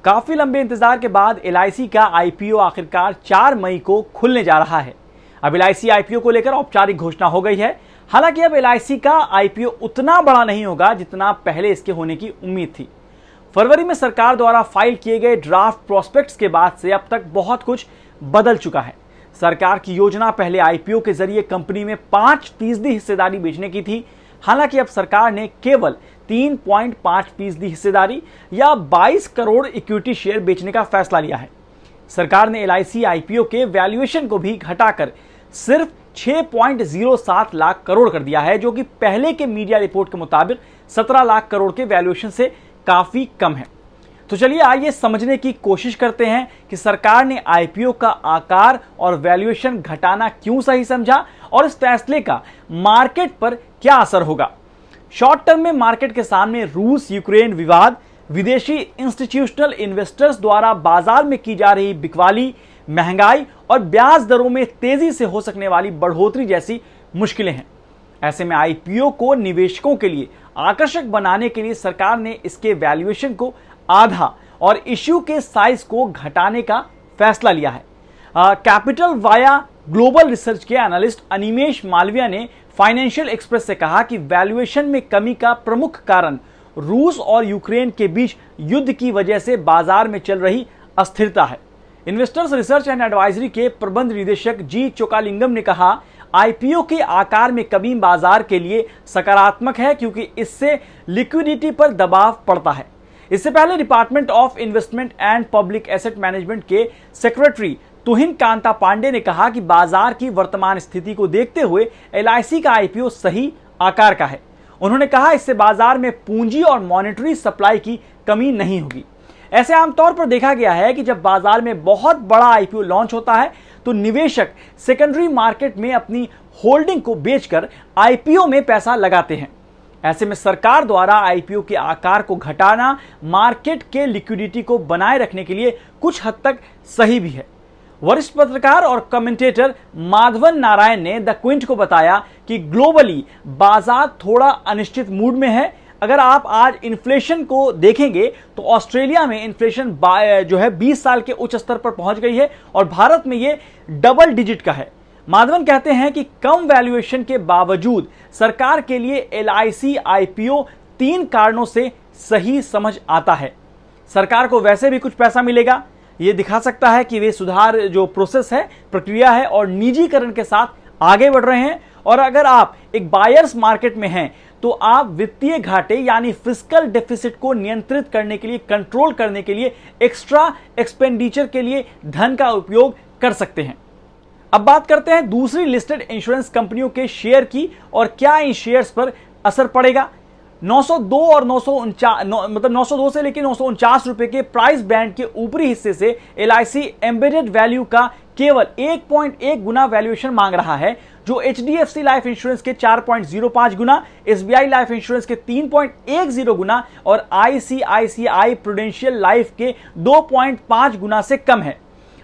काफी लंबे इंतजार के बाद एलआईसी का आईपीओ आखिरकार 4 मई को खुलने जा रहा है। अब एलआईसी आईपीओ को लेकर औपचारिक घोषणा हो गई है। हालांकि अब एलआईसी का आईपीओ उतना बड़ा नहीं होगा जितना पहले इसके होने की उम्मीद थी। फरवरी में सरकार द्वारा फाइल किए गए ड्राफ्ट प्रोस्पेक्ट्स के बाद से अब तक बहुत कुछ बदल चुका है। सरकार की योजना पहले आईपीओ के जरिए कंपनी में 5% हिस्सेदारी बेचने की थी। हालांकि अब सरकार ने केवल 3.5% हिस्सेदारी या 22 करोड़ इक्विटी शेयर बेचने का फैसला लिया है। सरकार ने एलआईसी आईपीओ के वैल्यूएशन को भी घटाकर सिर्फ 6.07 लाख करोड़ कर दिया है, जो कि पहले के मीडिया रिपोर्ट के मुताबिक 17 लाख करोड़ के वैल्यूएशन से काफी कम है। तो चलिए आइए समझने की कोशिश करते हैं कि सरकार ने आईपीओ का आकार और वैल्यूएशन घटाना क्यों सही समझा और इस फैसले का मार्केट पर क्या असर होगा। शॉर्ट टर्म में मार्केट के सामने रूस यूक्रेन विवाद, विदेशी इंस्टीट्यूशनल इन्वेस्टर्स द्वारा बाजार में की जा रही बिकवाली, महंगाई और ब्याज दरों में तेजी से हो सकने वाली बढ़ोतरी जैसी मुश्किलें हैं। ऐसे में आईपीओ को निवेशकों के लिए आकर्षक बनाने के लिए सरकार ने इसके वैल्यूएशन को आधा और इश्यू के साइज को घटाने का फैसला लिया है। कैपिटल वाया ग्लोबल रिसर्च के एनालिस्ट अनिमेश मालविया ने फाइनेंशियल एक्सप्रेस से कहा कि वैल्यूएशन में कमी का प्रमुख कारण रूस और यूक्रेन के बीच युद्ध की वजह से बाजार में चल रही अस्थिरता है। इन्वेस्टर्स रिसर्च एंड एडवाइजरी के प्रबंध निदेशक जी चोकालिंगम ने कहा, आईपीओ के आकार में कमी बाजार के लिए सकारात्मक है क्योंकि इससे लिक्विडिटी पर दबाव पड़ता है। इससे पहले department of investment and public asset management के सेक्रेटरी तुहिन कांता पांडे ने कहा कि बाजार की वर्तमान स्थिति को देखते हुए एलआईसी का आईपीओ सही आकार का है। उन्होंने कहा, इससे बाजार में पूंजी और मॉनेटरी सप्लाई की कमी नहीं होगी। ऐसे आमतौर पर देखा गया है कि जब बाजार में बहुत बड़ा आईपीओ लॉन्च होता है तो निवेशक सेकेंडरी मार्केट में अपनी होल्डिंग को बेचकर आईपीओ में पैसा लगाते हैं। ऐसे में सरकार द्वारा आईपीओ के आकार को घटाना मार्केट के लिक्विडिटी को बनाए रखने के लिए कुछ हद तक सही भी है। वरिष्ठ पत्रकार और कमेंटेटर माधवन नारायण ने द क्विंट को बताया कि ग्लोबली बाजार थोड़ा अनिश्चित मूड में है। अगर आप आज इन्फ्लेशन को देखेंगे तो ऑस्ट्रेलिया में इन्फ्लेशन जो है 20 साल के उच्च स्तर पर पहुंच गई है और भारत में ये डबल डिजिट का है। माधवन कहते हैं कि कम वैल्यूएशन के बावजूद सरकार के लिए एलआईसी आईपीओ 3 कारणों से सही समझ आता है। सरकार को वैसे भी कुछ पैसा मिलेगा, ये दिखा सकता है कि वे सुधार जो प्रोसेस है, प्रक्रिया है और निजीकरण के साथ आगे बढ़ रहे हैं। और अगर आप एक बायर्स मार्केट में हैं तो आप वित्तीय घाटे यानी फिस्कल डेफिसिट को नियंत्रित करने के लिए, कंट्रोल करने के लिए एक्स्ट्रा एक्सपेंडिचर के लिए धन का उपयोग कर सकते हैं। अब बात करते हैं दूसरी लिस्टेड इंश्योरेंस कंपनियों के शेयर की और क्या इन शेयर्स पर असर पड़ेगा। 902 और 902 से लेकर 949 रुपए के प्राइस बैंड के ऊपरी हिस्से से एलआईसी एम्बेडेड वैल्यू का केवल 1.1 गुना वैल्यूएशन मांग रहा है, जो एचडीएफसी लाइफ इंश्योरेंस के 4.05 गुना, एसबीआई लाइफ इंश्योरेंस के 3.10 गुना और आईसीआईसीआई प्रूडेंशियल लाइफ के 2.5 गुना से कम है।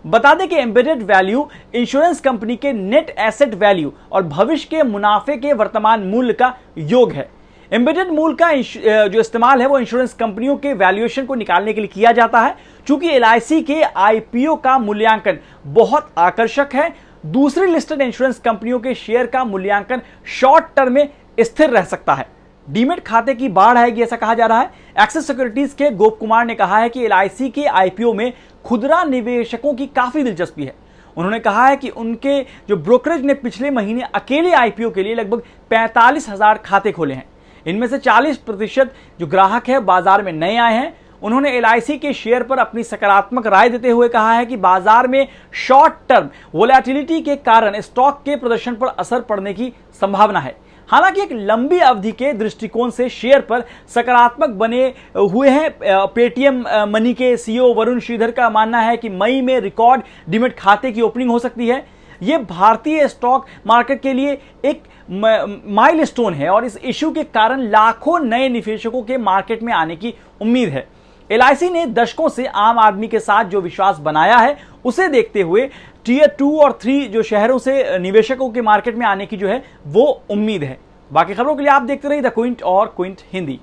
बता दें कि एम्बेडेड वैल्यू इंश्योरेंस कंपनी के नेट एसेट वैल्यू और भविष्य के मुनाफे के वर्तमान मूल्य का योग है। एम्बेडेड मूल्य का जो इस्तेमाल है वो इंश्योरेंस कंपनियों के वैल्यूएशन को निकालने के लिए किया जाता है। चूंकि एलआईसी के आईपीओ का मूल्यांकन बहुत आकर्षक है, दूसरी लिस्टेड इंश्योरेंस कंपनियों के शेयर का मूल्यांकन शॉर्ट टर्म में स्थिर रह सकता है। डीमेट खाते की बाढ़ आएगी ऐसा कहा जा रहा है। एक्सिस सिक्योरिटीज के गोप कुमार ने कहा है कि एलआईसी के आईपीओ में खुदरा निवेशकों की काफी दिलचस्पी है। उन्होंने कहा है कि उनके जो ब्रोकरेज ने पिछले महीने अकेले आईपीओ के लिए लगभग 45,000 खाते खोले हैं। इनमें से 40% जो ग्राहक है बाजार में नए आए हैं। उन्होंने एलआईसी के शेयर पर अपनी सकारात्मक राय देते हुए कहा है कि बाजार में शॉर्ट टर्म वोलेटिलिटी के कारण स्टॉक के प्रदर्शन पर असर पड़ने की संभावना है। हालांकि एक लंबी अवधि के दृष्टिकोण से शेयर पर सकारात्मक बने हुए हैं। पेटीएम मनी के सीईओ वरुण श्रीधर का मानना है कि मई में रिकॉर्ड डीमेट खाते की ओपनिंग हो सकती है। यह भारतीय स्टॉक मार्केट के लिए एक माइलस्टोन है और इस इश्यू के कारण लाखों नए निवेशकों के मार्केट में आने की उम्मीद है। एलआईसी ने दशकों से आम आदमी के साथ जो विश्वास बनाया है उसे देखते हुए टियर 2 और 3 जो शहरों से निवेशकों के मार्केट में आने की जो है वो उम्मीद है। बाकी खबरों के लिए आप देखते रहिए द क्विंट और क्विंट हिंदी।